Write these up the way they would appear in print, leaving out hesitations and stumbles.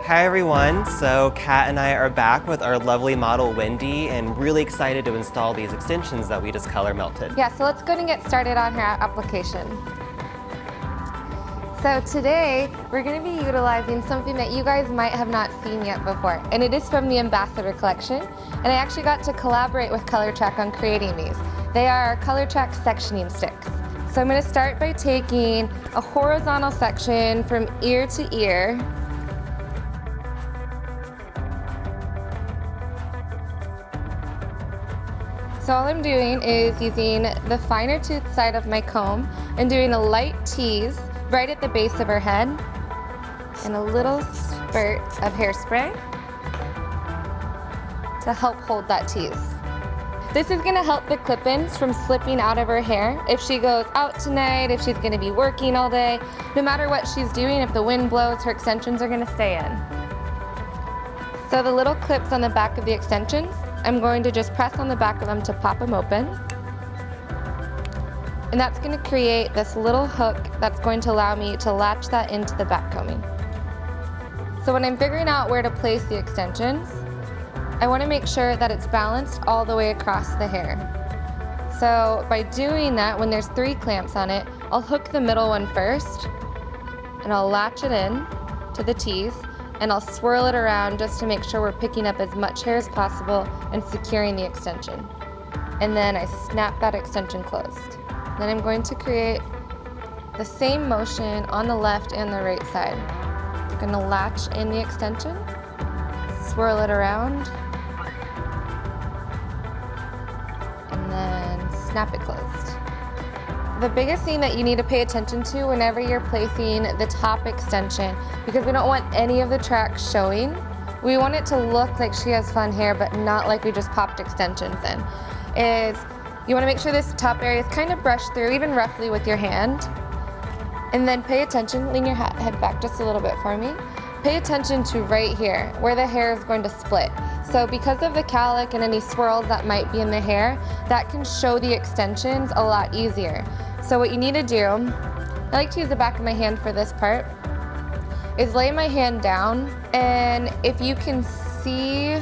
Hi everyone, so Kat and I are back with our lovely model Wendy and really excited to install these extensions that we just color melted. Yeah, so let's go ahead and get started on her application. So today we're going to be utilizing something that you guys might have not seen yet before, and it is from the Ambassador collection, and I actually got to collaborate with Colortrak on creating these. They are Colortrak Sectioning Stix. So I'm going to start by taking a horizontal section from ear to ear. So all I'm doing is using the finer tooth side of my comb and doing a light tease right at the base of her head and a little spurt of hairspray to help hold that tease. This is going to help the clip-ins from slipping out of her hair. If she goes out tonight, if she's going to be working all day, no matter what she's doing, if the wind blows, her extensions are going to stay in. So the little clips on the back of the extensions, I'm going to just press on the back of them to pop them open. And that's going to create this little hook that's going to allow me to latch that into the backcombing. So when I'm figuring out where to place the extensions, I want to make sure that it's balanced all the way across the hair. So by doing that, when there's 3 clamps on it, I'll hook the middle one first, and I'll latch it in to the tease, and I'll swirl it around just to make sure we're picking up as much hair as possible and securing the extension. And then I snap that extension closed. Then I'm going to create the same motion on the left and the right side. I'm going to latch in the extension, swirl it around, and then snap it closed. The biggest thing that you need to pay attention to whenever you're placing the top extension, because we don't want any of the tracks showing, we want it to look like she has fun hair but not like we just popped extensions in, is you want to make sure this top area is kind of brushed through, even roughly with your hand. And then pay attention, lean your head back just a little bit for me. Pay attention to right here, where the hair is going to split. So because of the cowlick and any swirls that might be in the hair, that can show the extensions a lot easier. So what you need to do, I like to use the back of my hand for this part, is lay my hand down, and if you can see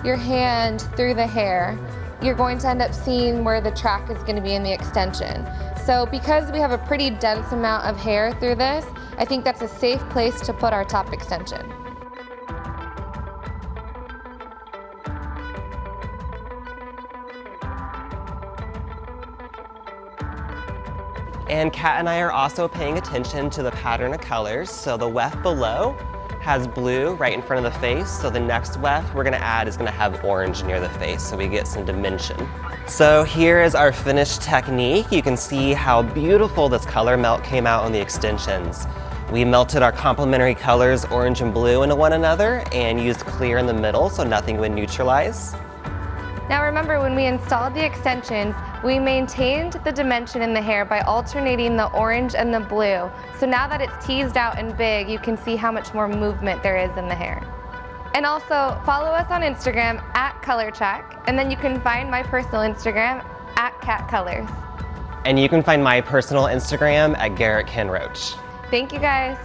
your hand through the hair, you're going to end up seeing where the track is going to be in the extension. So because we have a pretty dense amount of hair through this, I think that's a safe place to put our top extension. And Kat and I are also paying attention to the pattern of colors. So the weft below has blue right in front of the face. So the next weft we're going to add is going to have orange near the face so we get some dimension. So here is our finished technique. You can see how beautiful this color melt came out on the extensions. We melted our complementary colors, orange and blue, into one another and used clear in the middle so nothing would neutralize. Now remember, when we installed the extensions, we maintained the dimension in the hair by alternating the orange and the blue. So now that it's teased out and big, you can see how much more movement there is in the hair. And also, follow us on Instagram at Colortrak, and then you can find my personal Instagram at Kat Collett. And you can find my personal Instagram at Garrett Roach. Thank you guys.